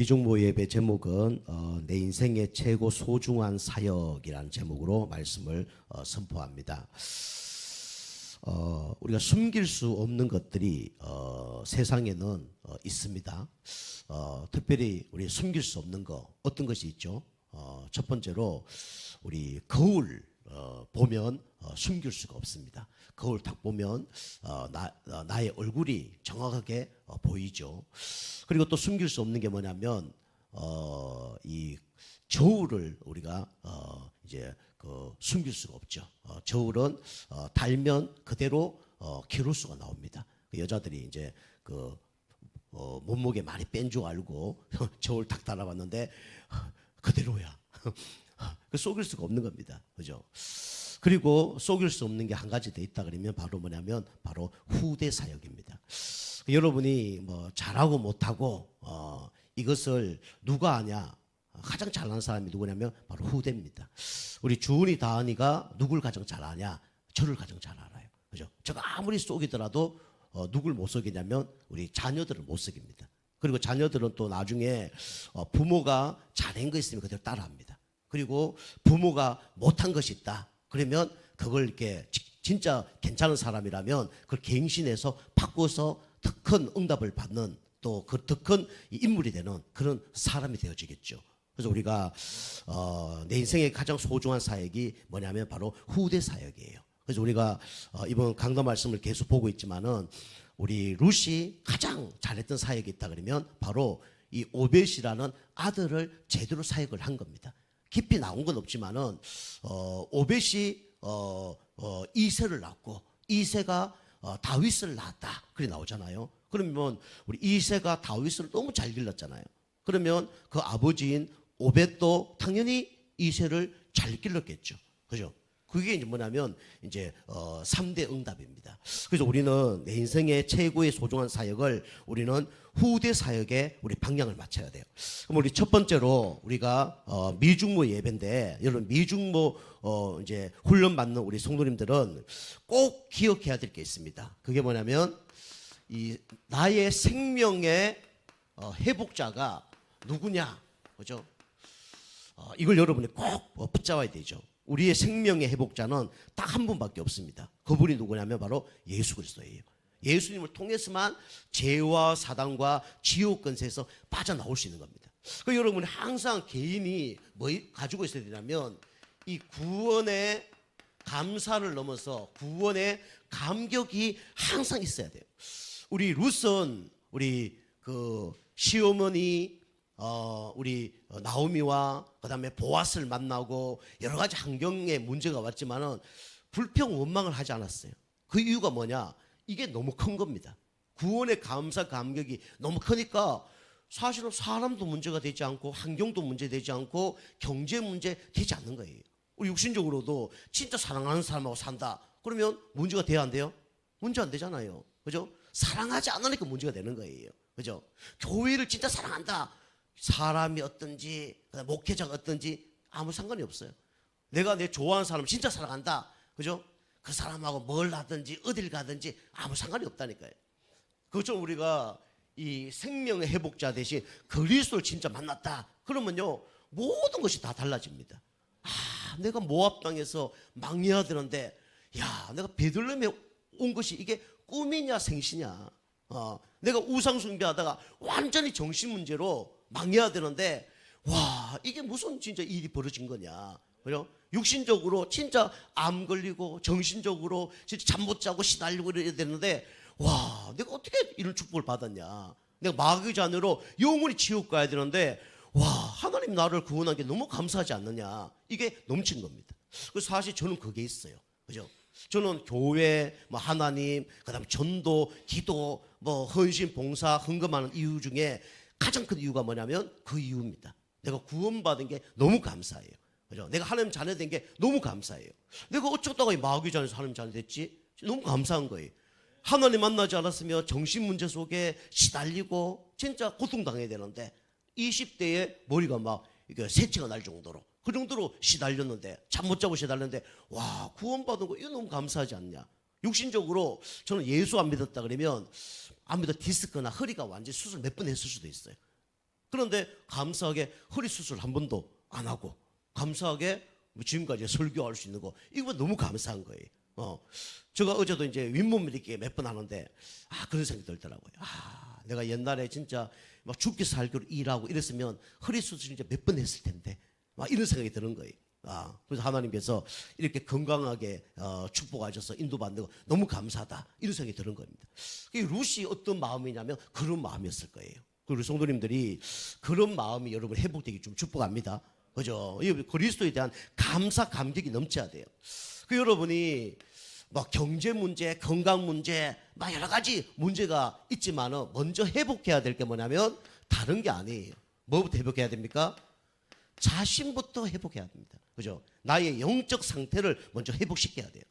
이중보 예배 제목은 내 인생의 최고 소중한 사역이라는 제목으로 말씀을 선포합니다. 우리가 숨길 수 없는 것들이 세상에는 있습니다. 특별히 우리 숨길 수 없는 거 어떤 것이 있죠? 첫 번째로 우리 거울 보면 숨길 수가 없습니다. 거울 딱 보면 나의 얼굴이 정확하게 보이죠. 그리고 또 숨길 수 없는 게 뭐냐면 이 저울을 우리가 이제 숨길 수가 없죠. 저울은 달면 그대로 키로수가 나옵니다. 여자들이 이제 몸무게 많이 뺀 줄 알고 저울 딱 달아봤는데 그대로야. 속일 수가 없는 겁니다. 그죠? 그리고 속일 수 없는 게 한 가지 더 있다 그러면 바로 뭐냐면 바로 후대 사역입니다. 여러분이 뭐 잘하고 못하고 이것을 누가 아냐? 가장 잘하는 사람이 누구냐면 바로 후대입니다. 우리 주은이 다은이가 누굴 가장 잘 아냐? 저를 가장 잘 알아요. 그죠? 제가 아무리 속이더라도 누굴 못 속이냐면 우리 자녀들을 못 속입니다. 그리고 자녀들은 또 나중에 부모가 잘한 거 있으면 그대로 따라합니다. 그리고 부모가 못한 것이 있다. 그러면 그걸 이렇게 진짜 괜찮은 사람이라면 그걸 갱신해서 바꿔서 더 큰 응답을 받는 또 그 더 큰 인물이 되는 그런 사람이 되어지겠죠. 그래서 우리가 내 인생의 가장 소중한 사역이 뭐냐면 바로 후대 사역이에요. 그래서 우리가 이번 강단 말씀을 계속 보고 있지만은 우리 룻이 가장 잘했던 사역이 있다 그러면 바로 이 오벳이라는 아들을 제대로 사역을 한 겁니다. 깊이 나온 건 없지만은 오벳이 이새를 낳고 이새가 다윗을 낳았다. 그래 나오잖아요. 그러면 우리 이새가 다윗을 너무 잘 길렀잖아요. 그러면 그 아버지인 오벳도 당연히 이새를 잘 길렀겠죠. 그죠? 그게 이제 뭐냐면 이제 3대 응답입니다. 그래서 우리는 내 인생의 최고의 소중한 사역을 우리는 후대 사역에 우리 방향을 맞춰야 돼요. 그럼 우리 첫 번째로 우리가 미중모 예배인데 여러분 미중모 이제 훈련 받는 우리 성도님들은 꼭 기억해야 될 게 있습니다. 그게 뭐냐면 이 나의 생명의 회복자가 누구냐, 그죠? 이걸 여러분이 꼭 붙잡아야 되죠. 우리의 생명의 회복자는 딱 한 분밖에 없습니다. 그분이 누구냐면 바로 예수 그리스도예요. 예수님을 통해서만 죄와 사단과 지옥 권세에서 빠져나올 수 있는 겁니다. 그 여러분이 항상 개인이 뭐 가지고 있어야 되냐면 이 구원의 감사를 넘어서 구원의 감격이 항상 있어야 돼요. 우리 룻은 우리 시어머니 우리 나오미와 그다음에 보아스를 만나고 여러 가지 환경에 문제가 왔지만은 불평 원망을 하지 않았어요. 그 이유가 뭐냐? 이게 너무 큰 겁니다. 구원의 감사 감격이 너무 크니까 사실은 사람도 문제가 되지 않고 환경도 문제되지 않고 경제 문제 되지 않는 거예요. 우리 육신적으로도 진짜 사랑하는 사람하고 산다. 그러면 문제가 돼야 안 돼요? 문제 안 되잖아요. 그죠? 사랑하지 않으니까 문제가 되는 거예요. 그죠? 교회를 진짜 사랑한다. 사람이 어떤지 목회자가 어떤지 아무 상관이 없어요. 내가 내 좋아하는 사람 진짜 사랑한다. 그죠? 그 사람하고 뭘 하든지 어딜 가든지 아무 상관이 없다니까요. 그것처럼 우리가 이 생명의 회복자 대신 그리스도를 진짜 만났다. 그러면요 모든 것이 다 달라집니다. 내가 모압 땅에서 망해야 되는데 야 내가 베들레헴에 온 것이 이게 꿈이냐 생시냐. 내가 우상 숭배하다가 완전히 정신 문제로 망해야 되는데 와 이게 무슨 진짜 일이 벌어진 거냐. 그죠? 육신적으로 진짜 암 걸리고 정신적으로 진짜 잠 못 자고 시달리고 이래야 되는데 와 내가 어떻게 이런 축복을 받았냐. 내가 마귀 자녀로 영원히 지옥 가야 되는데 와 하나님 나를 구원한 게 너무 감사하지 않느냐. 이게 넘친 겁니다. 그래서 사실 저는 그게 있어요. 그죠? 저는 교회, 하나님, 그다음 전도, 기도, 헌신, 봉사, 헌금하는 이유 중에 가장 큰 이유가 뭐냐면 그 이유입니다. 내가 구원받은 게 너무 감사해요. 그죠? 내가 하나님 자녀 된 게 너무 감사해요. 내가 어쩌다가 이 마귀 자녀에서 하나님 자녀 됐지? 너무 감사한 거예요. 하나님 만나지 않았으면 정신 문제 속에 시달리고 진짜 고통당해야 되는데 20대에 머리가 막 새치가 날 정도로 그 정도로 시달렸는데 잠 못 자고 시달렸는데 와 구원받은 거 이거 너무 감사하지 않냐. 육신적으로 저는 예수 안 믿었다 그러면 안 믿어 디스크나 허리가 완전히 수술 몇 번 했을 수도 있어요. 그런데 감사하게 허리 수술 한 번도 안 하고 감사하게 지금까지 설교할 수 있는 거 이거 너무 감사한 거예요. 제가 어제도 이제 윗몸 일으키기 몇 번 하는데 그런 생각이 들더라고요. 내가 옛날에 진짜 막 죽기 살기로 일하고 이랬으면 허리 수술 이제 몇 번 했을 텐데 막 이런 생각이 드는 거예요. 그래서 하나님께서 이렇게 건강하게 축복하셔서 인도받는 거 너무 감사하다 이런 생각이 드는 겁니다. 룻이 어떤 마음이냐면 그런 마음이었을 거예요. 우리 성도님들이 그런 마음이 여러분 회복되기 좀 축복합니다. 그죠? 그리스도에 대한 감사 감격이 넘쳐야 돼요. 여러분이 뭐 경제 문제, 건강 문제, 막 여러 가지 문제가 있지만은 먼저 회복해야 될 게 뭐냐면 다른 게 아니에요. 뭐부터 회복해야 됩니까? 자신부터 회복해야 됩니다. 그죠? 나의 영적 상태를 먼저 회복시켜야 돼요.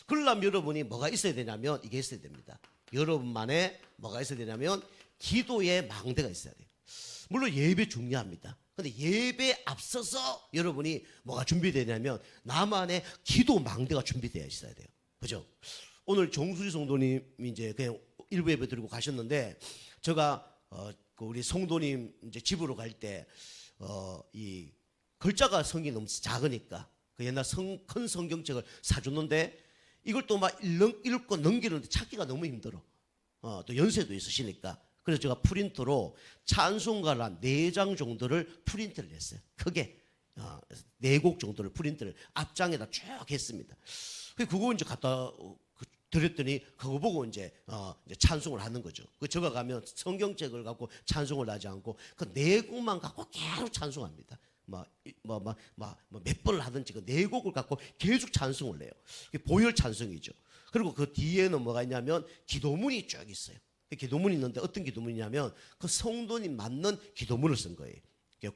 그러려면 여러분이 뭐가 있어야 되냐면 이게 있어야 됩니다. 여러분만의 뭐가 있어야 되냐면 기도의 망대가 있어야 돼요. 물론 예배 중요합니다. 근데 예배에 앞서서 여러분이 뭐가 준비되냐면 나만의 기도 망대가 준비되어 있어야 돼요. 그죠? 오늘 정수지 성도님이 이제 그냥 일부 예배 드리고 가셨는데 제가 우리 성도님 이제 집으로 갈 때 이 글자가 성이 너무 작으니까 그 옛날 큰 성경책을 사줬는데 이걸 또 막 읽고 넘기는데 찾기가 너무 힘들어. 또 연세도 있으시니까. 그래서 제가 프린터로 찬송가를 한 4장 정도를 프린트를 했어요. 크게 4곡 정도를 프린트를 앞장에다 쭉 했습니다. 그거 이제 갖다 드렸더니 그거 보고 이제 찬송을 하는 거죠. 제가 가면 성경책을 갖고 찬송을 하지 않고 그 4곡만 갖고 계속 찬송합니다. 몇 번을 하든지 그 4곡을 갖고 계속 찬송을 해요. 보혈 찬송이죠. 그리고 그 뒤에는 뭐가 있냐면 기도문이 쭉 있어요. 기도문이 있는데 어떤 기도문이냐면 그 성도님 맞는 기도문을 쓴 거예요.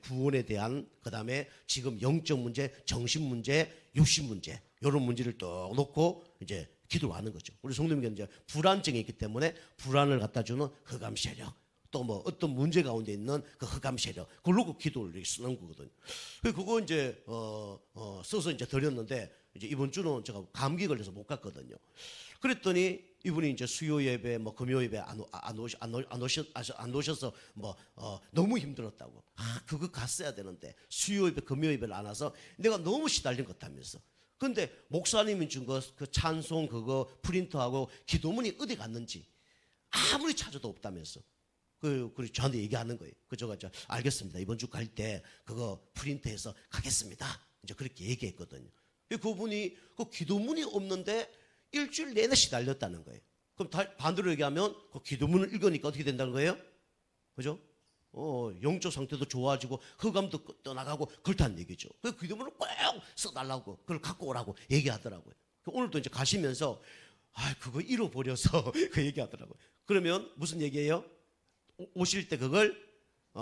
구원에 대한 그다음에 지금 영적 문제, 정신 문제, 육신 문제 이런 문제를 또 놓고 이제 기도를 하는 거죠. 우리 성도님께는 이제 불안증이 있기 때문에 불안을 갖다 주는 흑암 세력, 또 뭐 어떤 문제 가운데 있는 그 흑암 세력, 그걸 놓고 기도를 이렇게 쓰는 거거든요. 그거 이제 써서 이제 드렸는데 이제 이번 주는 제가 감기 걸려서 못 갔거든요. 그랬더니 이분이 이제 수요 예배, 뭐 금요 예배 안 오셔서 뭐 너무 힘들었다고. 그거 갔어야 되는데 수요 예배, 금요 예배를 안 와서 내가 너무 시달린 것 같다면서. 근데 목사님이 준 그 찬송 그거 프린트하고 기도문이 어디 갔는지 아무리 찾아도 없다면서. 그리고 저한테 얘기하는 거예요. 제가 알겠습니다. 이번 주 갈 때 그거 프린트해서 가겠습니다. 이제 그렇게 얘기했거든요. 그분이 그 기도문이 없는데 일주일 내내 시달렸다는 거예요. 그럼 반대로 얘기하면 그 기도문을 읽으니까 어떻게 된다는 거예요? 그죠? 영적 상태도 좋아지고 흑암도 떠나가고 그렇다는 얘기죠. 그 기도문을 꼭 써달라고 그걸 갖고 오라고 얘기하더라고요. 오늘도 이제 가시면서 그거 잃어버려서 그 얘기하더라고요. 그러면 무슨 얘기예요? 오실 때 그걸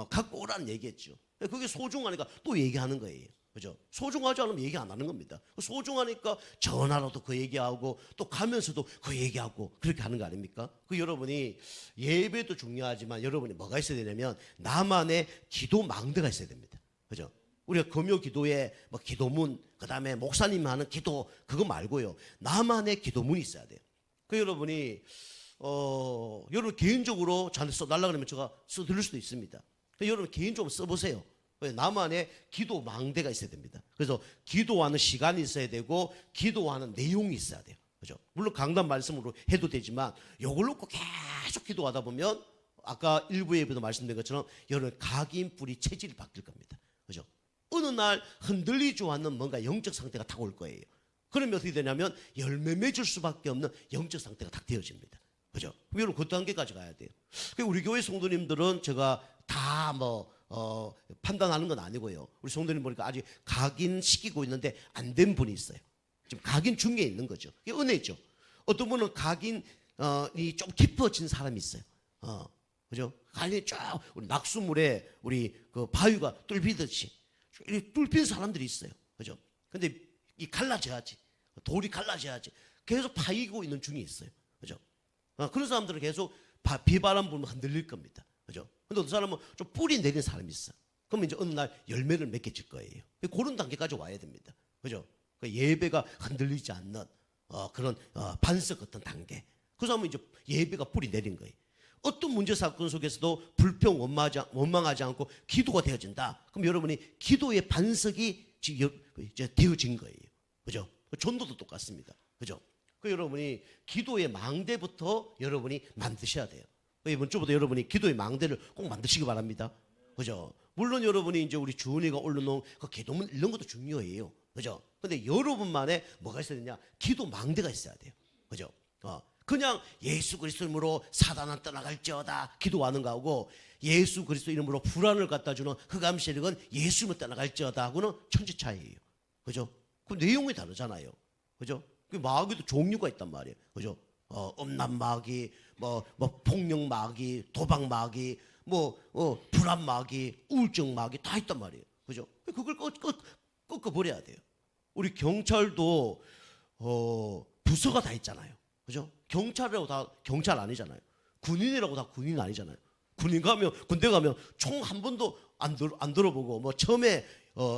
갖고 오라는 얘기했죠. 그게 소중하니까 또 얘기하는 거예요. 그죠? 소중하지 않으면 얘기 안 하는 겁니다. 소중하니까 전화로도 그 얘기하고 또 가면서도 그 얘기하고 그렇게 하는 거 아닙니까? 여러분이 예배도 중요하지만 여러분이 뭐가 있어야 되냐면 나만의 기도 망대가 있어야 됩니다. 그죠? 우리가 금요 기도에 뭐 기도문, 그 다음에 목사님 하는 기도 그거 말고요. 나만의 기도문이 있어야 돼요. 여러분이 여러분 개인적으로 저한테 써달라 그러면 제가 써드릴 수도 있습니다. 여러분 개인적으로 써보세요. 나만의 기도 망대가 있어야 됩니다. 그래서 기도하는 시간이 있어야 되고 기도하는 내용이 있어야 돼요. 그죠? 물론 강단 말씀으로 해도 되지만 이걸 놓고 계속 기도하다 보면 아까 일부 예배도 말씀드린 것처럼 여러분 각인 뿌리 체질이 바뀔 겁니다. 그죠? 어느 날 흔들리지 않는 뭔가 영적 상태가 딱 올 거예요. 그러면 어떻게 되냐면 열매 맺을 수밖에 없는 영적 상태가 딱 되어집니다. 그죠? 여러분 그 단계까지 가야 돼요. 우리 교회 성도님들은 제가 다 판단하는 건 아니고요. 우리 성도님 보니까 아직 각인시키고 있는데 안 된 분이 있어요. 지금 각인 중에 있는 거죠. 이게 은혜죠. 어떤 분은 각인이 좀 깊어진 사람이 있어요. 그죠? 각인이 쫙 우리 낙수물에 우리 그 바위가 뚫리듯이 뚫린 사람들이 있어요. 그죠? 근데 이 갈라져야지. 돌이 갈라져야지. 계속 파이고 있는 중에 있어요. 그죠? 그런 사람들은 계속 비바람 불면 흔들릴 겁니다. 그죠? 근데 어떤 사람은 좀 뿌리 내린 사람이 있어. 그러면 이제 어느 날 열매를 맺게 질 거예요. 그런 단계까지 와야 됩니다. 그죠? 예배가 흔들리지 않는 그런 반석 같은 단계. 그 사람은 이제 예배가 뿌리 내린 거예요. 어떤 문제 사건 속에서도 불평 원망하지 않고 기도가 되어진다. 그럼 여러분이 기도의 반석이 이제 되어진 거예요. 그죠? 전도도 똑같습니다. 그죠? 그 여러분이 기도의 망대부터 여러분이 만드셔야 돼요. 이번 주부터 여러분이 기도의 망대를 꼭 만드시기 바랍니다. 그죠? 물론 여러분이 이제 우리 주은이가 올려놓은 그 기도문 이런 것도 중요해요. 그죠? 근데 여러분만의 뭐가 있어야 되냐? 기도 망대가 있어야 돼요. 그죠? 그냥 예수 그리스도 이름으로 사단은 떠나갈지어다 기도하는 거하고 예수 그리스도 이름으로 불안을 갖다 주는 흑암 세력은 예수 이름으로 떠나갈지어다 하고는 천지 차이예요. 그죠? 그 내용이 다르잖아요. 그죠? 그 마귀도 종류가 있단 말이에요. 그죠? 음란 마귀, 뭐 폭력 마귀, 도박 마귀, 불안 마귀, 우울증 마귀 다 있단 말이에요. 그죠? 그걸 꺾어 버려야 돼요. 우리 경찰도 부서가 다 있잖아요. 그죠? 경찰이라고 다 경찰 아니잖아요. 군인이라고 다 군인 아니잖아요. 군대 가면 총 한 번도 안 들어보고 뭐 처음에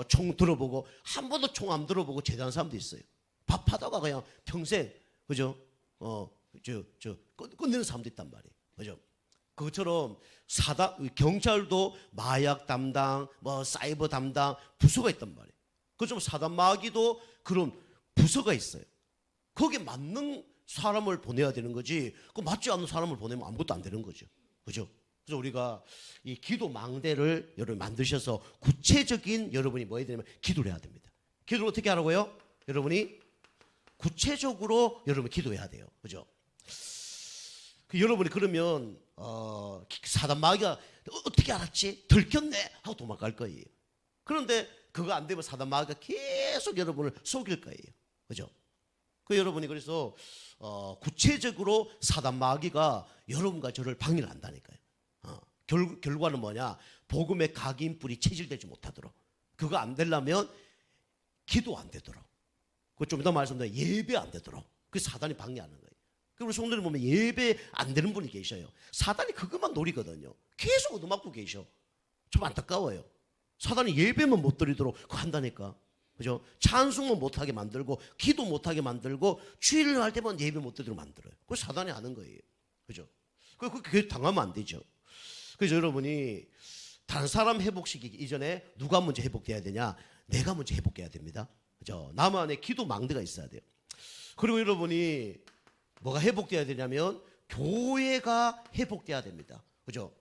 총 들어보고 한 번도 총 안 들어보고 제대한 사람도 있어요. 밥하다가 그냥 평생 그죠? 끝내는 사람도 있단 말이에요. 그죠? 그것처럼 경찰도 마약 담당, 사이버 담당 부서가 있단 말이에요. 그처럼 사단 마귀도 그런 부서가 있어요. 거기에 맞는 사람을 보내야 되는 거지. 그 맞지 않는 사람을 보내면 아무것도 안 되는 거죠. 그죠? 그래서 우리가 이 기도 망대를 여러분 만드셔서 구체적인 여러분이 뭐 해야 되냐면 기도를 해야 됩니다. 기도를 어떻게 하라고요? 여러분이 구체적으로 여러분 기도해야 돼요. 그죠? 여러분이 그러면 사단 마귀가 어떻게 알았지? 들켰네 하고 도망갈 거예요. 그런데 그거 안 되면 사단 마귀가 계속 여러분을 속일 거예요. 그죠? 여러분이 그래서 구체적으로 사단 마귀가 여러분과 저를 방해를 한다니까요. 결과는 뭐냐? 복음의 각인뿔이 체질되지 못하도록. 그거 안 되려면 기도 안 되도록. 그 좀 이따 말씀드린 예배 안 되도록. 그 사단이 방해하는 거예요. 그리고 성도님 보면 예배 안 되는 분이 계셔요. 사단이 그것만 노리거든요. 계속 얻어맞고 계셔. 좀 안타까워요. 사단이 예배만 못 드리도록 그거 한다니까. 그죠? 찬송은 못하게 만들고 기도 못하게 만들고 주일을 할 때만 예배 못 드리도록 만들어요. 그거 사단이 하는 거예요. 그죠? 그게 당하면 안 되죠. 그래서 여러분이 다른 사람 회복시키기 이전에 누가 먼저 회복돼야 되냐? 내가 먼저 회복돼야 됩니다. 그죠? 나만의 기도 망대가 있어야 돼요. 그리고 여러분이 뭐가 회복돼야 되냐면 교회가 회복돼야 됩니다. 그죠?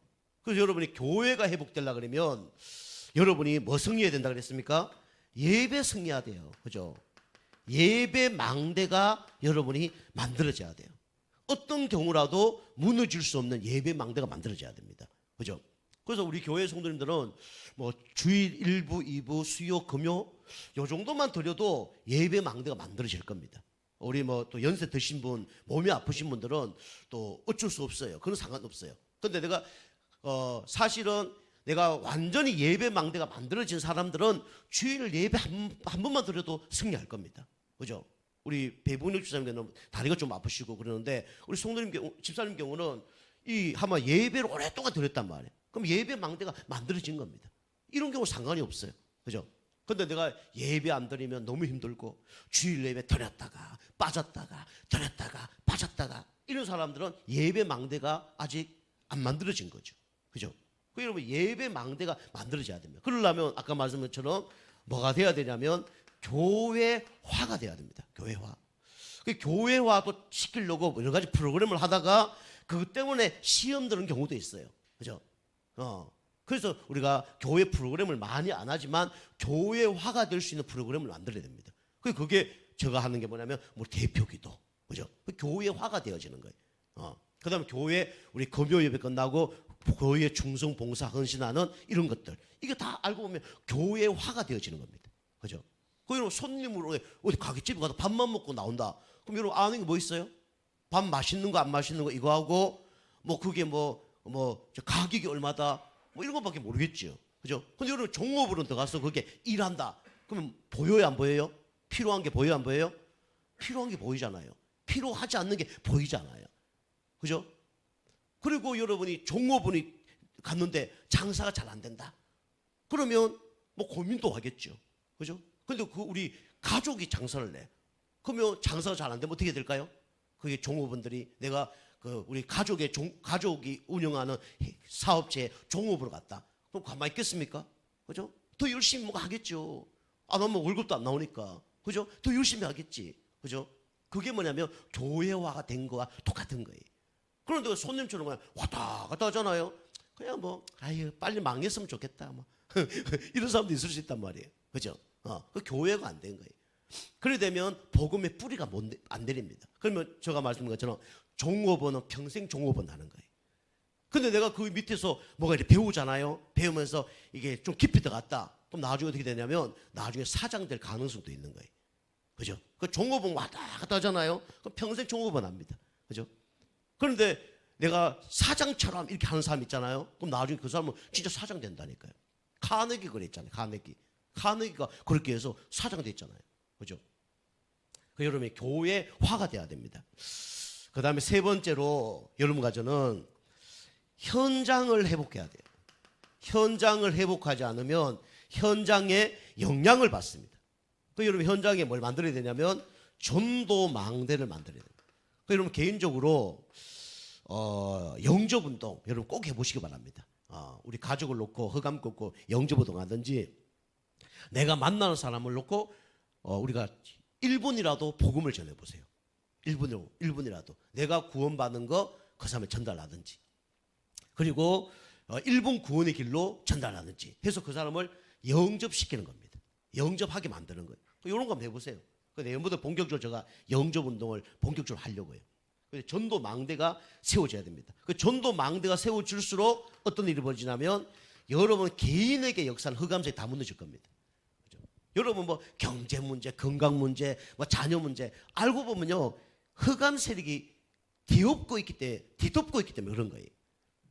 그래서 여러분이 교회가 회복되려고 그러면 여러분이 뭐 승리해야 된다 그랬습니까? 예배 승리해야 돼요. 그죠? 예배 망대가 여러분이 만들어져야 돼요. 어떤 경우라도 무너질 수 없는 예배 망대가 만들어져야 됩니다. 그죠? 그래서 우리 교회 성도님들은 뭐 주일 1부, 2부, 수요, 금요 요 정도만 드려도 예배 망대가 만들어질 겁니다. 우리 뭐 또 연세 드신 분, 몸이 아프신 분들은 또 어쩔 수 없어요. 그건 상관없어요. 근데 내가 사실은 내가 완전히 예배 망대가 만들어진 사람들은 주일 예배 한 번만 드려도 승리할 겁니다. 그죠? 우리 배분혁 집사님께는 다리가 좀 아프시고 그러는데 우리 성도님 집사님 경우는 아마 예배를 오랫동안 드렸단 말이에요. 그럼 예배 망대가 만들어진 겁니다. 이런 경우 상관이 없어요. 그죠? 근데 내가 예배 안 드리면 너무 힘들고 주일 예배 드렸다가 빠졌다가 드렸다가 빠졌다가 이런 사람들은 예배 망대가 아직 안 만들어진 거죠. 그죠? 여러분 예배 망대가 만들어져야 됩니다. 그러려면 아까 말씀드린 것처럼 뭐가 돼야 되냐면 교회화가 돼야 됩니다. 교회화. 그 교회화도 시키려고 여러 가지 프로그램을 하다가 그것 때문에 시험 드는 경우도 있어요. 그죠? 그래서 우리가 교회 프로그램을 많이 안 하지만 교회화가 될 수 있는 프로그램을 만들어야 됩니다. 그게 제가 하는 게 뭐냐면 뭐 대표기도. 그죠? 교회화가 되어지는 거예요. 그 다음에 교회 우리 금요 예배 끝나고 교회 충성 봉사 헌신하는 이런 것들. 이게 다 알고 보면 교회화가 되어지는 겁니다. 그죠? 여러분 손님으로 어디 가게집에 가서 밥만 먹고 나온다. 그럼 여러분 아는 게 뭐 있어요? 밥 맛있는 거 안 맛있는 거 이거 하고 뭐 그게 가격이 얼마다 뭐 이런 것밖에 모르겠죠. 그죠? 근데 여러분 종업으로 들어가서 그게 일한다. 그러면 보여요 안 보여요? 필요한 게 보여요 안 보여요? 필요한 게 보이잖아요. 필요하지 않는 게 보이잖아요. 그죠? 그리고 여러분이 종업원이 갔는데 장사가 잘 안 된다. 그러면 뭐 고민도 하겠죠. 그죠? 근데 우리 가족이 장사를 내. 그러면 장사가 잘 안 되면 어떻게 될까요? 그게 종업원들이 내가 그 우리 가족이 운영하는 사업체에 종업으로 갔다. 그럼 가만히 있겠습니까? 그죠? 더 열심히 뭔가 하겠죠. 안 하면 월급도 안 나오니까. 그죠? 더 열심히 하겠지. 그죠? 그게 뭐냐면 교회화가 된 거와 똑같은 거예요. 그런데 손님처럼 그냥 왔다 갔다 하잖아요. 그냥 뭐 아유 빨리 망했으면 좋겠다. 뭐. 이런 사람도 있을 수 있단 말이에요. 그죠? 그 교회가 안 된 거예요. 그래 되면 복음의 뿌리가 안 내립니다. 그러면 제가 말씀드린 것처럼 종업원은 평생 종업원 하는 거예요. 근데 내가 그 밑에서 뭐가 이렇게 배우잖아요. 배우면서 이게 좀 깊이 들어갔다. 그럼 나중에 어떻게 되냐면 나중에 사장 될 가능성도 있는 거예요. 그죠? 그 종업원 왔다 갔다 하잖아요. 그럼 평생 종업원 합니다. 그죠? 그런데 내가 사장처럼 이렇게 하는 사람 있잖아요. 그럼 나중에 그 사람은 진짜 사장 된다니까요. 카네기 그랬잖아요. 카네기가 그렇게 해서 사장 됐잖아요. 그죠? 그 여러분이 교회화가 돼야 됩니다. 그 다음에 세 번째로 여러분과 저는 현장을 회복해야 돼요. 현장을 회복하지 않으면 현장에 영향을 받습니다. 그 여러분 현장에 뭘 만들어야 되냐면 전도망대를 만들어야 됩니다. 그 여러분 개인적으로 영접운동 여러분 꼭 해보시기 바랍니다. 우리 가족을 놓고 허감 걷고 영접운동 하든지 내가 만나는 사람을 놓고 우리가 1분이라도 복음을 전해보세요. 1분이라도 내가 구원받는 거 그 사람에 전달하든지 그리고 1분 구원의 길로 전달하든지 해서 그 사람을 영접시키는 겁니다. 영접하게 만드는 거예요. 이런 거 한번 해보세요. 내년부터 본격적으로 제가 영접운동을 본격적으로 하려고 해요. 전도망대가 세워져야 됩니다. 그 전도망대가 세워질수록 어떤 일이 벌어지냐면 여러분 개인에게 역사는 흑암석에 다 무너질 겁니다. 그렇죠? 여러분 뭐 경제 문제, 건강 문제, 뭐 자녀 문제 알고 보면요 흑암 세력이 뒤덮고 있기 때문에 그런 거예요.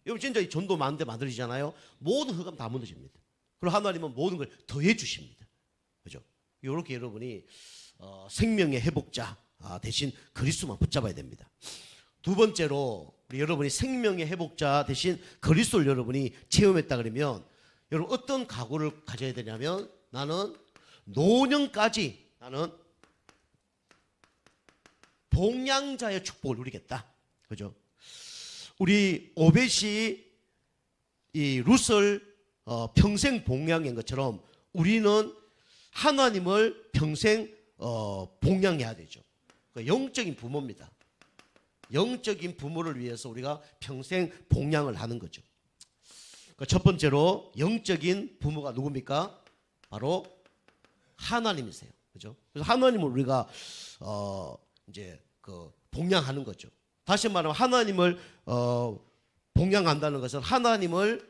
여러분 진짜 이 전도망대 만들어지잖아요. 모든 흑암 다 무너집니다. 그리고 하나님은 모든 걸 더해 주십니다. 그죠? 이렇게 여러분이 생명의 회복자 대신 그리스도만 붙잡아야 됩니다. 두 번째로 우리 여러분이 생명의 회복자 대신 그리스도를 여러분이 체험했다 그러면 여러분 어떤 각오를 가져야 되냐면 나는 노년까지 나는 봉양자의 축복을 누리겠다. 그죠? 우리 오벳이 이 룻을 평생 봉양한 것처럼 우리는 하나님을 평생 봉양해야 되죠. 영적인 부모입니다. 영적인 부모를 위해서 우리가 평생 봉양을 하는 거죠. 첫 번째로 영적인 부모가 누굽니까? 바로 하나님이세요. 그죠? 그래서 하나님을 우리가 이제 그 봉양하는 거죠. 다시 말하면 하나님을 봉양한다는 것은 하나님을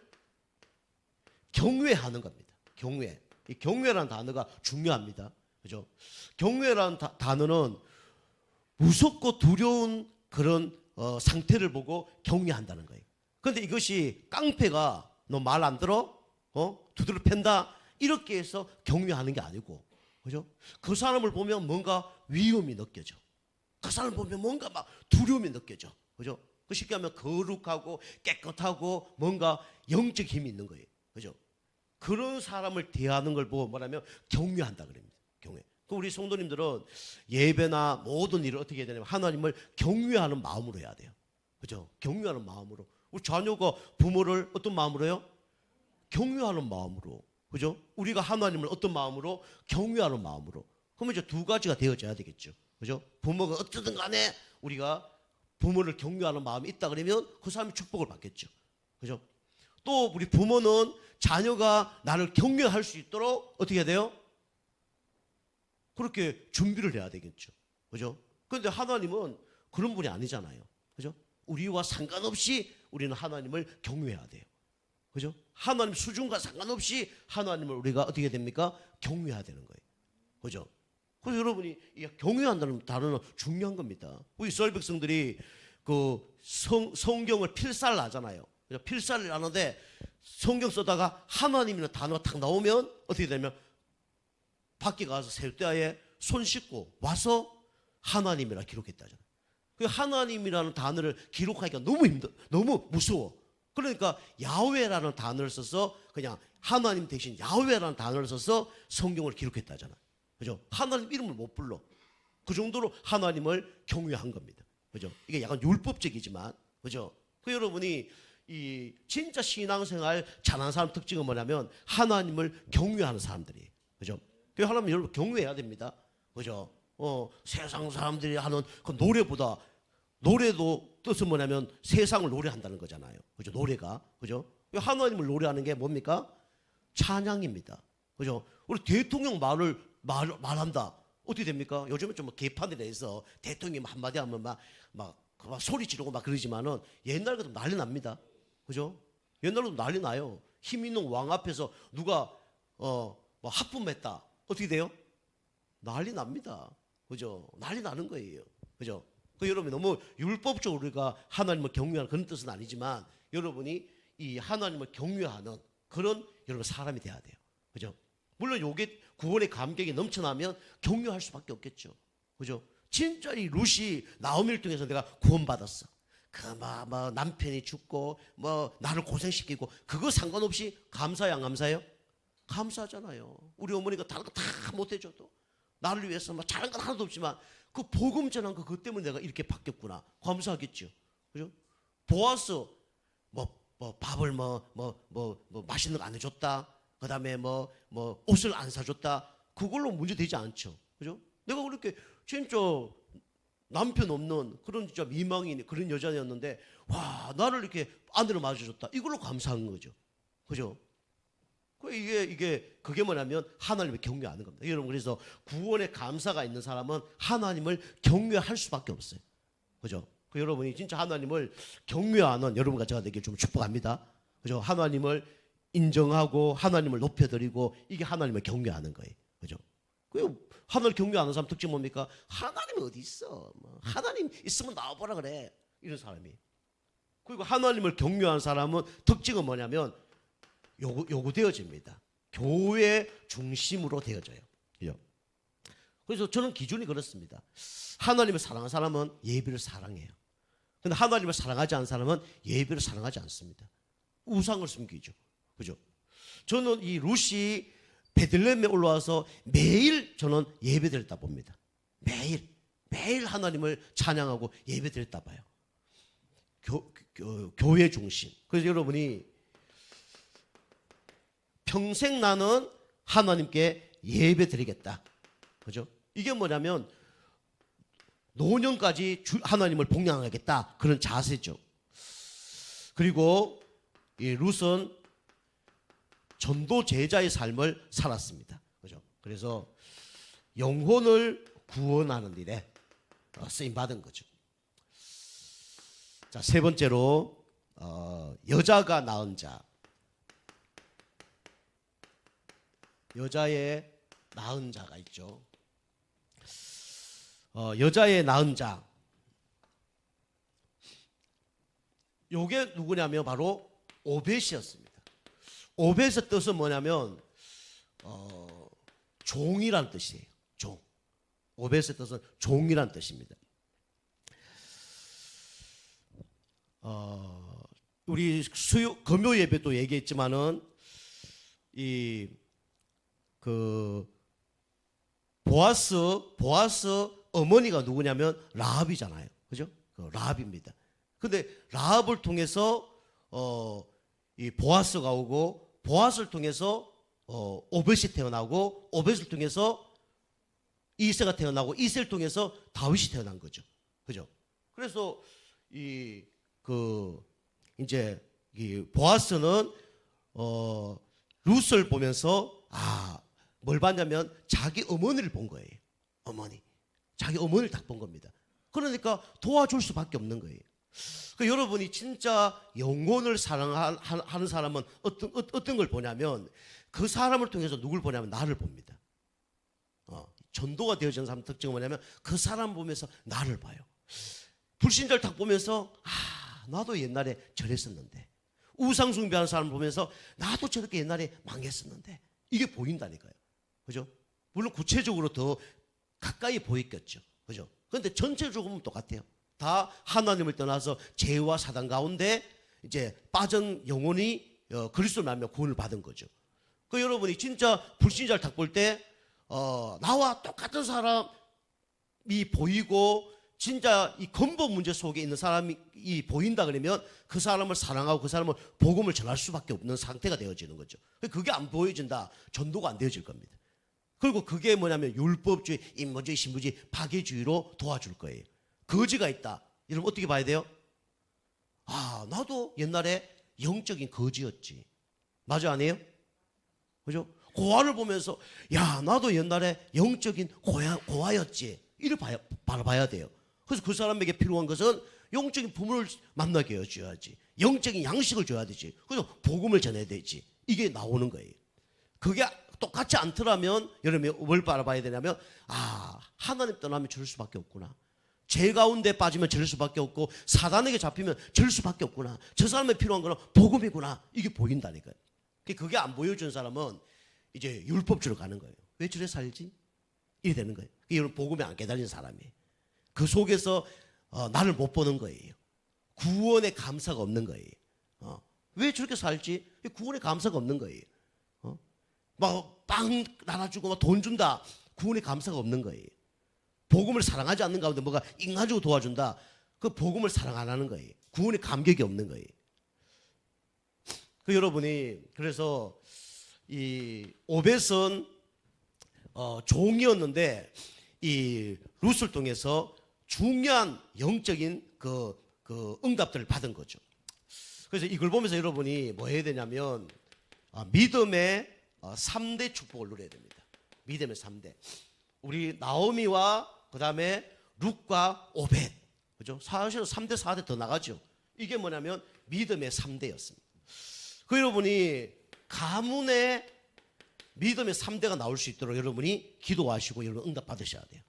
경외하는 겁니다. 경외. 이 경외라는 단어가 중요합니다. 그죠? 경외라는 단어는 무섭고 두려운 그런 상태를 보고 경외한다는 거예요. 그런데 이것이 깡패가 너 말 안 들어? 두드러 팬다? 이렇게 해서 경외하는 게 아니고, 그죠? 그 사람을 보면 뭔가 위험이 느껴져. 그 사람을 보면 뭔가 막 두려움이 느껴져. 그죠? 그 쉽게 하면 거룩하고 깨끗하고 뭔가 영적 힘이 있는 거예요. 그죠? 그런 사람을 대하는 걸 보고 뭐라면 경외한다 그럽니다. 경외. 우리 성도님들은 예배나 모든 일을 어떻게 해야 되냐면 하나님을 경외하는 마음으로 해야 돼요. 그죠? 경외하는 마음으로. 우리 자녀가 부모를 어떤 마음으로 해요? 경외하는 마음으로. 그죠? 우리가 하나님을 어떤 마음으로? 경외하는 마음으로. 그러면 이제 두 가지가 되어져야 되겠죠. 그죠? 부모가 어쨌든 간에 우리가 부모를 경외하는 마음이 있다 그러면 그 사람이 축복을 받겠죠. 그죠? 또 우리 부모는 자녀가 나를 경외할 수 있도록 어떻게 해야 돼요? 그렇게 준비를 해야 되겠죠. 그죠? 그런데 하나님은 그런 분이 아니잖아요. 그죠? 우리와 상관없이 우리는 하나님을 경외해야 돼요. 그죠? 하나님 수준과 상관없이 하나님을 우리가 어떻게 됩니까? 경외해야 되는 거예요. 그죠? 그래서 여러분이 경외한다는 단어는 중요한 겁니다. 우리 이스라엘 백성들이 그 성경을 필사를 하잖아요. 필사를 하는데 성경 쓰다가 하나님이라는 단어가 딱 나오면 어떻게 되냐면 밖에 가서 세대야에 손 씻고 와서 하나님이라 기록했다잖아요. 그 하나님이라는 단어를 기록하기가 너무 무서워. 그러니까 야훼라는 단어를 써서 그냥 하나님 대신 야훼라는 단어를 써서 성경을 기록했다잖아요. 그죠? 하나님 이름을 못 불러. 그 정도로 하나님을 경외한 겁니다. 그죠? 이게 약간 율법적이지만, 그죠? 그 여러분이 이 진짜 신앙생활 잘하는 사람 특징은 뭐냐면 하나님을 경외하는 사람들이에요. 그죠? 그 하나님 여러분 경외해야 됩니다. 그죠? 세상 사람들이 하는 그 노래보다 노래도 뜻은 뭐냐면 세상을 노래한다는 거잖아요. 그죠? 노래가. 그죠? 하나님을 노래하는 게 뭡니까? 찬양입니다. 그죠? 우리 대통령 말한다. 어떻게 됩니까? 요즘은 좀 개판에 대해서 대통령이 한마디 하면 막 소리 지르고 막 그러지만은 옛날 같으면 난리 납니다. 그죠? 옛날에도 난리 나요. 힘 있는 왕 앞에서 누가 뭐 하품했다. 어떻게 돼요? 난리 납니다. 그죠? 난리 나는 거예요. 그죠? 그 여러분이 너무 율법적으로 우리가 하나님을 경외하는 그런 뜻은 아니지만 여러분이 이 하나님을 경외하는 그런 여러분 사람이 돼야 돼요. 그죠? 물론 요게 구원의 감격이 넘쳐나면 경외할 수밖에 없겠죠. 그죠? 진짜 이 룻이 나오미를 통해서 내가 구원받았어. 뭐 남편이 죽고 뭐 나를 고생시키고 그거 상관없이 감사해요, 안 감사해요? 감사하잖아요. 우리 어머니가 다른 거 다 못해줘도 나를 위해서 뭐 잘한 건 하나도 없지만 그 복음 전한 거 그것 때문에 내가 이렇게 바뀌었구나. 감사하겠죠. 그죠? 보아스 뭐 밥을 뭐 맛있는 거 안 해줬다. 그 다음에 뭐 옷을 안 사줬다. 그걸로 문제 되지 않죠. 그죠? 내가 그렇게 진짜 남편 없는 그런 진짜 미망인 그런 여자였는데 와 나를 이렇게 아내로 맞아줬다. 이걸로 감사한 거죠. 그죠? 그게 뭐냐면 하나님을 경외하는 겁니다. 여러분 그래서 구원에 감사가 있는 사람은 하나님을 경외할 수밖에 없어요. 그죠? 그 여러분이 진짜 하나님을 경외하는 여러분과 제가 되길 좀 축복합니다. 그죠? 하나님을 인정하고 하나님을 높여드리고 이게 하나님을 경외하는 거예요. 그죠? 하나님을 경외하는 사람 특징 뭡니까? 하나님이 어디 있어? 하나님 있으면 나와보라 그래. 이런 사람이. 그리고 하나님을 경외하는 사람은 특징은 뭐냐면 요구되어집니다. 교회 중심으로 되어져요. 그죠? 그래서 저는 기준이 그렇습니다. 하나님을 사랑하는 사람은 예배를 사랑해요. 근데 하나님을 사랑하지 않는 사람은 예배를 사랑하지 않습니다. 우상을 숨기죠. 그죠? 저는 이 룻이 베들레헴에 올라와서 매일 저는 예배 드렸다 봅니다. 매일 하나님을 찬양하고 예배 드렸다 봐요. 교회 중심. 그래서 여러분이 평생 나는 하나님께 예배 드리겠다. 그죠? 이게 뭐냐면 노년까지 하나님을 봉양하겠다. 그런 자세죠. 그리고 이 룻은 전도 제자의 삶을 살았습니다. 그죠? 그래서 영혼을 구원하는 일에 쓰임 받은 거죠. 자, 세 번째로 여자가 낳은 자. 여자의 낳은 자가 있죠. 여자의 낳은 자. 요게 누구냐면 바로 오벳이었습니다. 오벳의 뜻은 뭐냐면 종이란 뜻이에요. 종. 오벳의 뜻은 종이란 뜻입니다. 우리 금요 예배도 얘기했지만은 보아스 어머니가 누구냐면 라합이잖아요. 그죠? 라합입니다. 근데 라합을 통해서 이 보아스가 오고 보아스를 통해서 오벳이 태어나고 오벳을 통해서 이새가 태어나고 이새를 통해서 다윗이 태어난 거죠. 그죠? 그래서 이제 이 보아스는 룻을 보면서 뭘 봤냐면 자기 어머니를 본 거예요. 자기 어머니를 딱 본 겁니다. 그러니까 도와줄 수밖에 없는 거예요. 그러니까 여러분이 진짜 영혼을 사랑하는 사람은 어떤 걸 보냐면 그 사람을 통해서 누굴 보냐면 나를 봅니다. 전도가 되어지는 사람 특징은 뭐냐면 그 사람 보면서 나를 봐요. 불신자를 딱 보면서 나도 옛날에 저랬었는데, 우상 숭배하는 사람을 보면서 나도 저렇게 옛날에 망했었는데, 이게 보인다니까요. 그죠? 물론 구체적으로 더 가까이 보였겠죠. 그죠? 그런데 전체적으로는 똑같아요. 다 하나님을 떠나서 죄와 사단 가운데 이제 빠진 영혼이 그리스도를 만나며 구원을 받은 거죠. 그 여러분이 진짜 불신자를 딱 볼 때 나와 똑같은 사람이 보이고 진짜 이 근본 문제 속에 있는 사람이 보인다 그러면 그 사람을 사랑하고 그 사람을 복음을 전할 수밖에 없는 상태가 되어지는 거죠. 그게 안 보여진다, 전도가 안 되어질 겁니다. 그리고 그게 뭐냐면 율법주의, 인본주의, 신부주의, 파괴주의로 도와줄 거예요. 거지가 있다. 이러면 어떻게 봐야 돼요? 아, 나도 옛날에 영적인 거지였지. 맞아, 아니에요? 그죠? 고아를 보면서 야, 나도 옛날에 영적인 고아였지. 이를 바로 봐야 돼요. 그래서 그 사람에게 필요한 것은 영적인 부모를 만나게 해줘야지. 영적인 양식을 줘야 되지. 그래서 복음을 전해야 되지. 이게 나오는 거예요. 그게 똑같지 않더라면 여러분이 뭘 바라봐야 되냐면 아, 하나님 떠나면 저럴 수밖에 없구나. 죄 가운데 빠지면 저럴 수밖에 없고 사단에게 잡히면 저럴 수밖에 없구나. 저 사람에 필요한 거는 복음이구나. 이게 보인다니까요. 그게 안 보여준 사람은 이제 율법주로 가는 거예요. 왜 저래 살지? 이래 되는 거예요. 이건 복음에 안 깨달린 사람이에요. 그 속에서 나를 못 보는 거예요. 구원의 감사가 없는 거예요. 왜 저렇게 살지? 구원의 감사가 없는 거예요. 막 빵 나눠주고 막 돈 준다. 구원의 감사가 없는 거예요. 복음을 사랑하지 않는 가운데 뭐가 인간적으로 도와준다. 그 복음을 사랑 안 하는 거예요. 구원의 감격이 없는 거예요. 그 여러분이 그래서 이 오벳은 종이었는데 이 룻을 통해서 중요한 영적인 그 응답들을 받은 거죠. 그래서 이걸 보면서 여러분이 뭐 해야 되냐면 믿음의 3대 축복을 누려야 됩니다. 믿음의 3대. 우리 나오미와 그 다음에 룻과 오벳. 그죠? 사실은 3대 4대 더 나가죠. 이게 뭐냐면 믿음의 3대였습니다. 그 여러분이 가문의 믿음의 3대가 나올 수 있도록 여러분이 기도하시고 여러분 응답 받으셔야 돼요.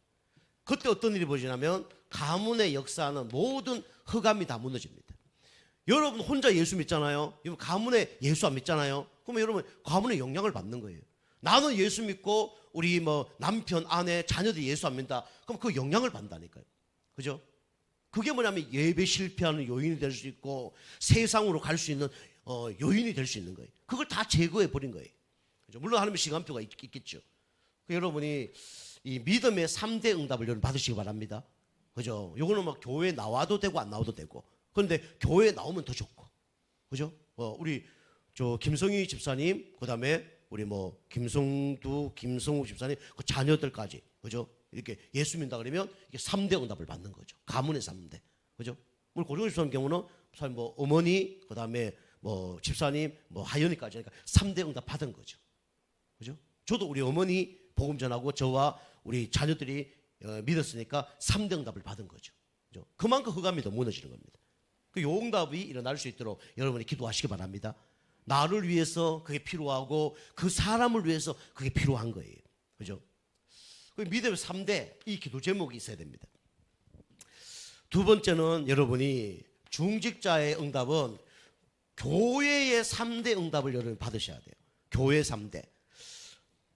그때 어떤 일이 벌어지냐면 가문의 역사는 모든 흑암이 다 무너집니다. 여러분 혼자 예수 믿잖아요. 여러분 가문에 예수 안 믿잖아요. 그러면 여러분 가문의 영향을 받는 거예요. 나는 예수 믿고 우리 뭐 남편, 아내, 자녀들이 예수 안 믿다. 그럼 그 영향을 받는다니까요. 그죠? 그게 뭐냐면 예배 실패하는 요인이 될 수 있고 세상으로 갈 수 있는 요인이 될 수 있는 거예요. 그걸 다 제거해 버린 거예요. 그죠? 물론 하나님의 시간표가 있겠죠. 여러분이 이 믿음의 3대 응답을 여러분 받으시기 바랍니다. 그죠? 요거는 막 교회에 나와도 되고 안 나와도 되고. 그런데 교회에 나오면 더 좋고. 그죠? 우리 저 김성희 집사님, 그다음에 우리 뭐 김성두, 김성욱 집사님 그 자녀들까지. 그죠? 이렇게 예수 믿는다 그러면 이게 3대 응답을 받는 거죠. 가문의 3대. 그죠? 우리 고종희 집사님 경우는 뭐 어머니, 그다음에 뭐 집사님, 뭐 하연이까지 하니까 3대 응답 받은 거죠. 그죠? 저도 우리 어머니 복음 전하고 저와 우리 자녀들이 믿었으니까 3대 응답을 받은 거죠. 그죠? 그만큼 흑암이 더 무너지는 겁니다. 그 응답이 일어날 수 있도록 여러분이 기도하시기 바랍니다. 나를 위해서 그게 필요하고 그 사람을 위해서 그게 필요한 거예요. 그죠? 그 믿음의 3대 이 기도 제목이 있어야 됩니다. 두 번째는 여러분이 중직자의 응답은 교회의 3대 응답을 여러분 받으셔야 돼요. 교회 3대.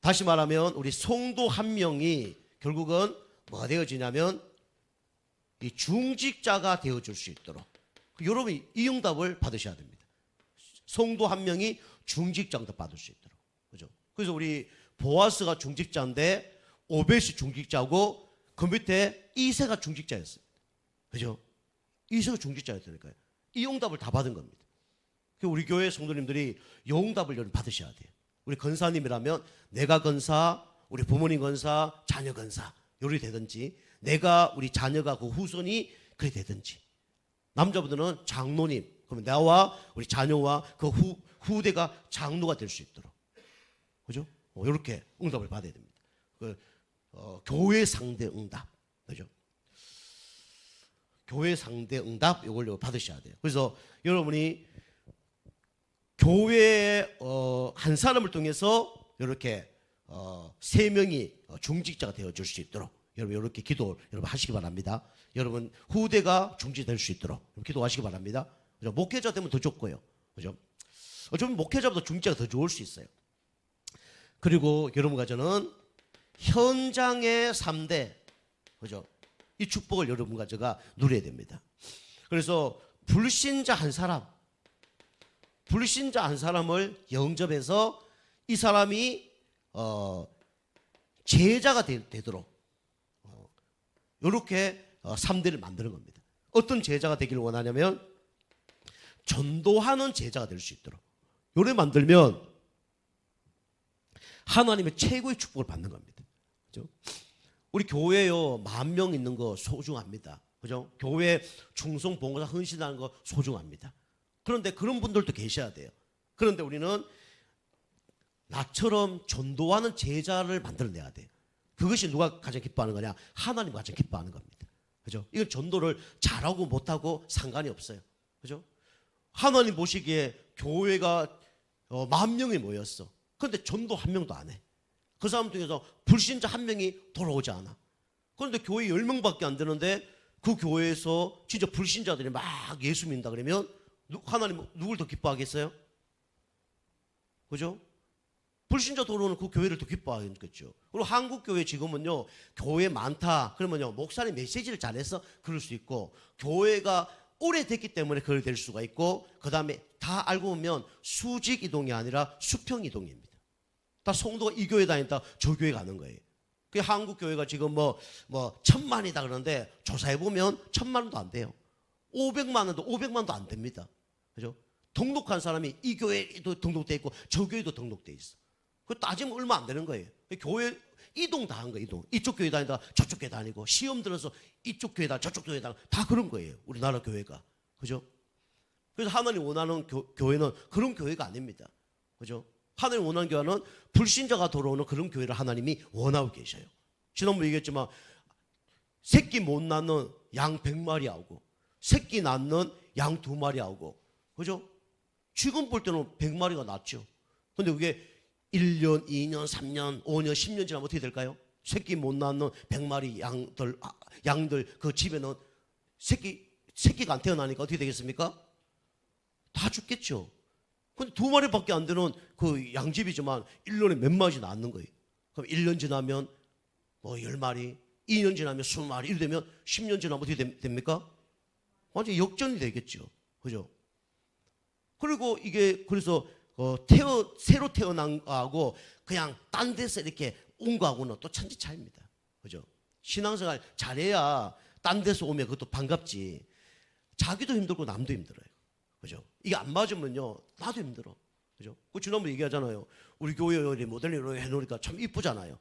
다시 말하면 우리 성도 한 명이 결국은 뭐가 되어지냐면 이 중직자가 되어줄 수 있도록 여러분이 이 응답을 받으셔야 됩니다. 성도 한 명이 중직자 응답 받을 수 있도록. 그죠? 그래서 우리 보아스가 중직자인데 오벳이 중직자고 그 밑에 이새가 중직자였어요. 그죠? 이새가 중직자였다니까요. 이 응답을 다 받은 겁니다. 우리 교회 성도님들이 이 응답을 여러분 받으셔야 돼요. 우리 권사님이라면 내가 권사, 우리 부모님 권사, 자녀 권사 요리 되든지 내가 우리 자녀가 그 후손이 그래 되든지 남자분들은 장로님 그러면 나와 우리 자녀와 그 후대가 장로가 될 수 있도록 그죠? 이렇게 응답을 받아야 됩니다. 교회 상대 응답 그죠? 교회 상대 응답 이걸 받으셔야 돼요. 그래서 여러분이 교회의 한 사람을 통해서 이렇게 3명이 중직자가 되어줄 수 있도록 여러분 이렇게 기도 여러분 하시기 바랍니다. 여러분 후대가 중직될 수 있도록 기도하시기 바랍니다. 그죠? 목회자 되면 더 좋고요. 그죠? 좀 목회자보다 중직자가 더 좋을 수 있어요. 그리고 여러분과 저는 현장의 3대 그죠? 이 축복을 여러분과 제가 누려야 됩니다. 그래서 불신자 한 사람을 영접해서 이 사람이 제자가 되도록 이렇게 3대를 만드는 겁니다. 어떤 제자가 되기를 원하냐면 전도하는 제자가 될 수 있도록 요래 만들면 하나님의 최고의 축복을 받는 겁니다. 그죠? 우리 교회요 10,000명 있는 거 소중합니다. 그죠? 교회 충성 봉사 헌신하는 거 소중합니다. 그런데 그런 분들도 계셔야 돼요. 그런데 우리는 나처럼 전도하는 제자를 만들어내야 돼요. 그것이 누가 가장 기뻐하는 거냐? 하나님 가장 기뻐하는 겁니다. 그죠? 이건 전도를 잘하고 못하고 상관이 없어요. 그죠? 하나님 보시기에 교회가 10,000명이 모였어. 그런데 전도 1명도 안 해. 그 사람 중에서 불신자 1명이 돌아오지 않아. 그런데 교회 10명밖에 안 되는데 그 교회에서 진짜 불신자들이 막 예수 믿는다 그러면 하나님 누굴 더 기뻐하겠어요? 그죠? 불신자 돌아오는 그 교회를 더 기뻐하겠죠. 그리고 한국 교회 지금은요, 교회 많다. 그러면요, 목사님 메시지를 잘해서 그럴 수 있고, 교회가 오래됐기 때문에 그걸 될 수가 있고, 그 다음에 다 알고 보면 수직 이동이 아니라 수평 이동입니다. 다 성도가 이 교회 다닌다, 저 교회 가는 거예요. 그 한국 교회가 지금 뭐 1,000만이다 그러는데 조사해 보면 1,000만도 안 돼요. 500만도 안 됩니다. 그죠? 등록한 사람이 이 교회도 등록돼 있고 저 교회도 등록돼 있어. 그 따지면 얼마 안 되는 거예요. 교회 이동 다 한 거예요. 이동. 이쪽 교회 다니다 저쪽 교회 다니고 시험 들어서 이쪽 교회 다 저쪽 교회 다니고 다 그런 거예요. 우리나라 교회가. 그죠? 그래서 하나님 원하는 교회는 그런 교회가 아닙니다. 그죠? 하나님 원하는 교회는 불신자가 돌아오는 그런 교회를 하나님이 원하고 계셔요. 지난번에 얘기했지만 새끼 못 낳는 양 100마리 하고 새끼 낳는 양 2마리 하고 그죠? 지금 볼 때는 100마리가 낳죠. 근데 그게 1년, 2년, 3년, 5년, 10년 지나면 어떻게 될까요? 새끼 못 낳는 100마리 양들 그 집에는 새끼가 안 태어나니까 어떻게 되겠습니까? 다 죽겠죠. 근데 2마리밖에 안 되는 그 양집이지만 1년에 몇 마리 낳는 거예요. 그럼 1년 지나면 뭐 10마리, 2년 지나면 20마리, 이렇게 되면 10년 지나면 어떻게 됩니까? 완전히 역전이 되겠죠. 그죠? 그리고 이게 그래서 새로 태어난 거하고 그냥 딴 데서 이렇게 온 거하고는 또 천지 차이입니다. 그죠? 신앙생활 잘해야 딴 데서 오면 그것도 반갑지. 자기도 힘들고 남도 힘들어요. 그죠? 이게 안 맞으면요, 나도 힘들어. 그죠? 그 지난번에 얘기하잖아요. 우리 교회 모델링으로 해놓으니까 참 이쁘잖아요.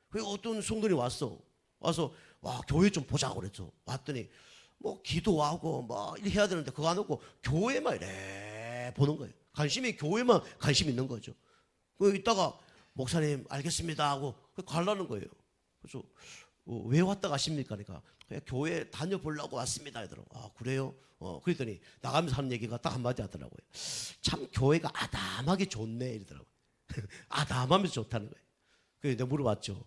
그리고 어떤 성도이 와서, 와, 교회 좀 보자고 그랬어. 왔더니, 뭐, 기도하고, 뭐, 이렇게 해야 되는데, 그거 안 하고, 교회만 이래 보는 거예요. 교회만 관심 있는 거죠. 그 이따가, 목사님, 알겠습니다. 하고, 가려는 거예요. 그래서, 왜 왔다 가십니까? 그러니까, 그냥 교회 다녀보려고 왔습니다. 이러더라고. 아, 그래요? 그랬더니, 나가면서 하는 얘기가 딱 한마디 하더라고요. 참, 교회가 아담하게 좋네. 이러더라고요. 아담하면서 좋다는 거예요. 그래서 내가 물어봤죠.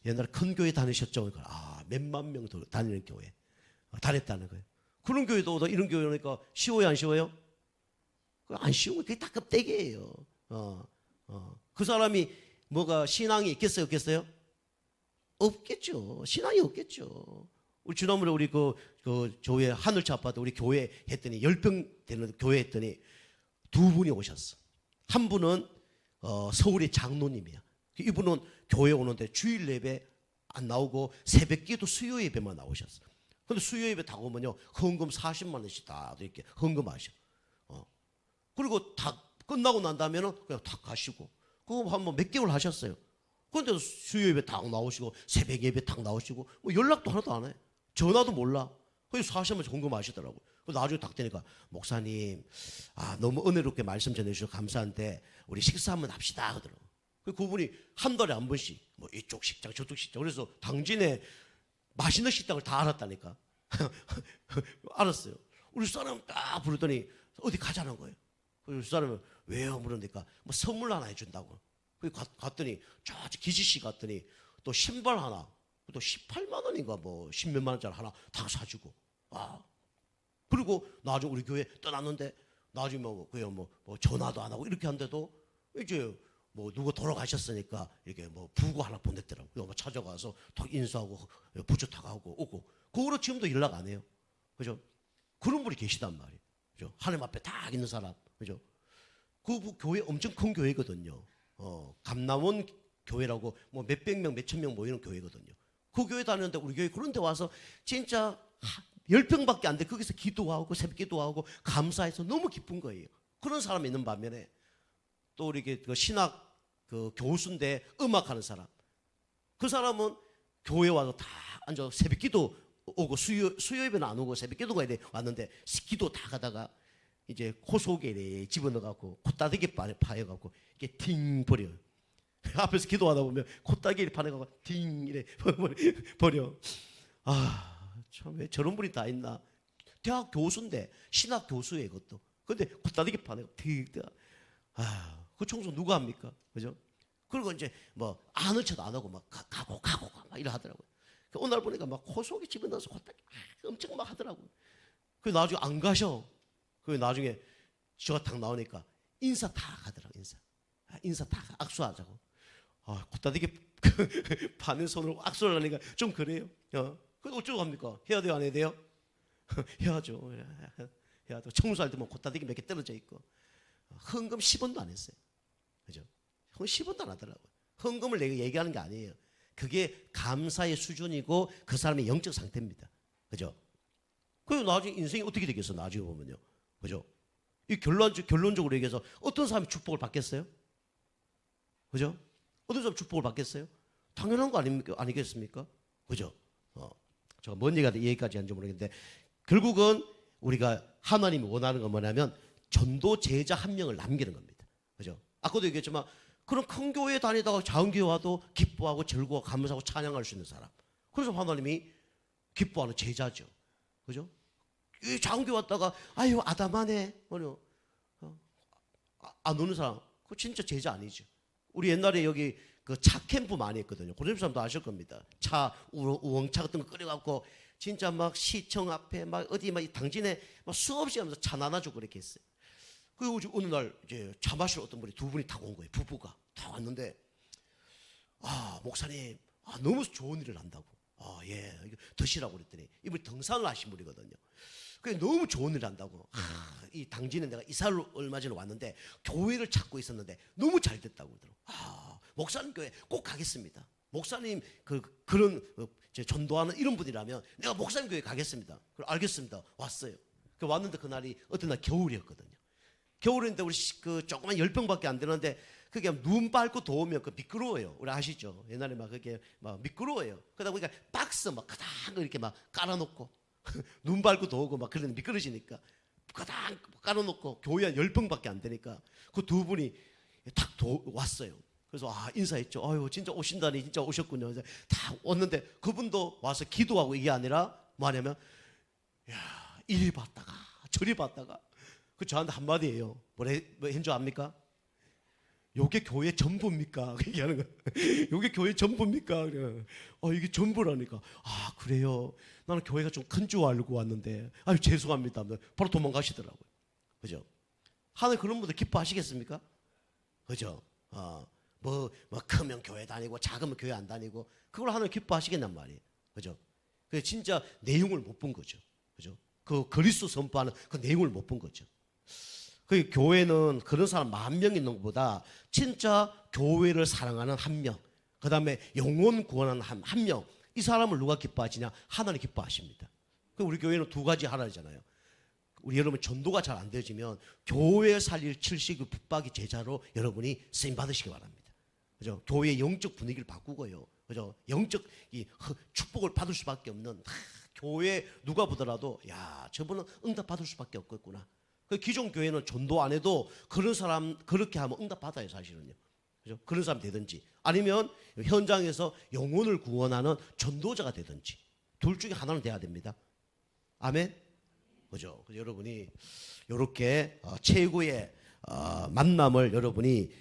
옛날에 큰 교회 다니셨죠? 그러니까, 아, 몇만 명 다니는 교회. 다녔다는 거예요. 그런 교회도 이런 교회 오니까 쉬워요, 안 쉬워요? 안 쉬운 거 그게 다 껍데기예요. 그 사람이 뭐가 신앙이 있겠어요, 없겠어요? 없겠죠. 신앙이 없겠죠. 우리 지난번에 우리 그 교회 하늘차 아파트 우리 교회 했더니 10평 되는 교회 했더니 2분이 오셨어. 한 분은 서울의 장로님이야. 이분은 교회 오는데 주일 예배 안 나오고 새벽 기도 수요 예배만 나오셨어. 근데 수요 예배 다 오면요 헌금 40만 원씩 다 이렇게 헌금하셔. 그리고 다 끝나고 난 다음에는 그냥 다 가시고 그거 한번 몇 개월 하셨어요. 그런데 수요 예배 딱 나오시고 새벽 예배 딱 나오시고 뭐 연락도 하나도 안 해. 전화도 몰라. 그래서 40만 원씩 헌금하시더라고. 나중에 딱 되니까 목사님, 너무 은혜롭게 말씀 전해주셔서 감사한데 우리 식사 한번 합시다 하더라고. 그분이 한 달에 한 번씩 뭐 이쪽 식장 저쪽 식장 그래서 당진에 맛있는 식당을 다 알았다니까. 알았어요. 우리 사람 딱 부르더니 어디 가자는 거예요. 그래서 사람은 왜요? 물으니까 뭐 선물 하나 해준다고. 갔더니 저 기지씨 갔더니 또 신발 하나 또 18만 원인가 뭐 10몇만 원짜리 하나 다 사주고. 그리고 나중에 우리 교회 떠났는데 나중에 뭐 전화도 안 하고 이렇게 한데도 이제 뭐 누구 돌아가셨으니까 이렇게 뭐 부고 하나 보냈더라고요. 뭐 찾아가서 탁 인수하고 부처 탁 하고 오고. 그거로 지금도 연락 안 해요. 그죠? 그런 분이 계시단 말이에요. 그죠? 하나님 앞에 딱 있는 사람. 그죠? 그 교회 엄청 큰 교회거든요. 감남원 교회라고 뭐 몇백 명, 몇천 명 모이는 교회거든요. 그 교회 다니는데 우리 교회 그런 데 와서 진짜 10평밖에 안 돼. 거기서 기도하고 새벽 기도하고 감사해서 너무 기쁜 거예요. 그런 사람이 있는 반면에 또 우리 그 신학 그 교수인데 음악하는 사람, 그 사람은 교회 와서 다 앉아 새벽 기도 오고 수요일에는 안 오고 새벽 기도가 왔는데 기도 다 가다가 이제 코 속에 집어넣어갖고 콧다대기 파여갖고 이게 팅 버려. 앞에서 기도하다 보면 콧다대기 파여갖고 팅 이래 버려. 참 왜 저런 분이 다 있나? 대학 교수인데 신학 교수예요, 그것도. 근데 콧다대기 파여갖고 팅. 그 청소 누가 합니까? 그죠? 그리고 이제 뭐 아는 척도 안 하고 막 가고 막 이래 하더라고요. 오늘 보니까 막 코 속에 집어넣어서 콧다대기 엄청 막 하더라고요. 그 나중에 안 가셔. 그 나중에 저가 딱 나오니까 인사 다 가더라고. 인사 다 악수하자고. 콧다대기 파는 손으로 악수를 하니까 좀 그래요. 그 어쩌고 합니까? 해야 돼요, 안 해야 돼요? 해야죠. 해야 돼. 청소할 때면 콧다대기 몇 개 떨어져 있고. 헌금 10원도 안 했어요. 그죠? 10원도 안 하더라고요. 헌금을 내가 얘기하는 게 아니에요. 그게 감사의 수준이고 그 사람의 영적 상태입니다. 그죠? 그리고 나중에 인생이 어떻게 되겠어? 나중에 보면요. 그죠? 이 결론적으로 얘기해서 어떤 사람이 축복을 받겠어요? 그죠? 어떤 사람이 축복을 받겠어요? 당연한 거 아니겠습니까? 그죠? 제가 뭔 얘기까지 하는지 모르겠는데 결국은 우리가 하나님이 원하는 건 뭐냐면 전도 제자 한 명을 남기는 겁니다. 그죠? 아까도 얘기했지만 그런 큰 교회에 다니다가 작은 교회 와도 기뻐하고 즐거워 감사하고 찬양할 수 있는 사람. 그래서 하나님이 기뻐하는 제자죠. 그죠? 이 작은 교회 왔다가 아유 아담하네 안 오는 사람 그거 진짜 제자 아니죠. 우리 옛날에 여기 그 차 캠프 많이 했거든요. 고려점 사람도 아실 겁니다. 차 우엉차 같은 거 끓여갖고 진짜 막 시청 앞에 막 어디 막 당진에 막 수없이 하면서 차 나눠주고 그렇게 했어요. 그리고 어느 날 이제 차 마시러 어떤 분이 두 분이 타고 온 거예요. 부부가 다 왔는데 목사님 너무 좋은 일을 한다고. 예 드시라고 그랬더니 이분이 등산을 하신 분이거든요. 그게 너무 좋은 일을 한다고. 이 당진에 내가 이사를 얼마 전에 왔는데 교회를 찾고 있었는데 너무 잘 됐다고 그러더라고. 목사님 교회 꼭 가겠습니다. 목사님 그런 전도하는 이런 분이라면 내가 목사님 교회 가겠습니다. 그래 알겠습니다. 왔어요. 왔는데 그날이 어떤 날 겨울이었거든요. 겨울인데 우리 그 조그만 10평밖에 안 되는데 그게 눈 밟고 더우면 그 미끄러워요. 우리 아시죠? 옛날에 막 그게 막 미끄러워요. 그러다 보니까 박스 막 가닥 이렇게 막 깔아놓고 눈 밟고 더우고 막 그러는 미끄러지니까 가닥 깔아놓고 교회 한 10평밖에 안 되니까 그 두 분이 딱 왔어요. 그래서 인사했죠. 아유 진짜 오신다니 진짜 오셨군요. 그래서 다 왔는데 그분도 와서 기도하고 이게 아니라 뭐냐면 이리 봤다가 저리 봤다가 그 저한테 한마디예요. 뭐 했는 줄 압니까? 요게 교회 전부입니까? 얘기하는 거. 요게 교회 전부입니까? 그래. 이게 전부라니까. 그래요. 나는 교회가 좀 큰 줄 알고 왔는데. 아유 죄송합니다. 바로 도망가시더라고요. 그죠? 하늘 그런 분들 기뻐하시겠습니까? 그죠? 뭐 크면 교회 다니고 작으면 교회 안 다니고 그걸 하늘 기뻐하시겠단 말이에요. 그죠? 그 진짜 내용을 못 본 거죠. 그죠? 그 그리스도 선포하는 그 내용을 못 본 거죠. 그 교회는 그런 사람 10,000명 있는 것보다 진짜 교회를 사랑하는 한 명, 그 다음에 영혼 구원하는 한 명, 이 사람을 누가 기뻐하시냐? 하나님 기뻐하십니다. 우리 교회는 두 가지 하나잖아요. 우리 여러분 전도가 잘 안 되어지면 교회 살릴 70일 붙박이 제자로 여러분이 쓰임 받으시기 바랍니다. 그죠? 교회의 영적 분위기를 바꾸고요. 그죠? 영적 이 축복을 받을 수밖에 없는 교회 누가 보더라도 저분은 응답 받을 수밖에 없겠구나. 그 기존 교회는 전도 안 해도 그런 사람 그렇게 하면 응답 받아요, 사실은요. 그죠? 그런 사람 되든지 아니면 현장에서 영혼을 구원하는 전도자가 되든지 둘 중에 하나는 돼야 됩니다. 아멘. 그죠? 그래서 여러분이 이렇게 최고의 만남을 여러분이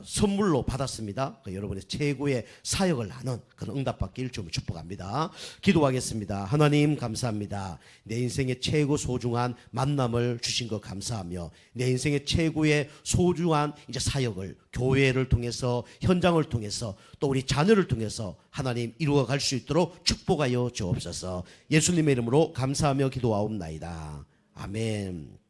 선물로 받았습니다. 여러분의 최고의 사역을 하는 그런 응답받기를 좀 축복합니다. 기도하겠습니다. 하나님 감사합니다. 내 인생의 최고 소중한 만남을 주신 것 감사하며 내 인생의 최고의 소중한 이제 사역을 교회를 통해서 현장을 통해서 또 우리 자녀를 통해서 하나님 이루어갈 수 있도록 축복하여 주옵소서. 예수님의 이름으로 감사하며 기도하옵나이다. 아멘.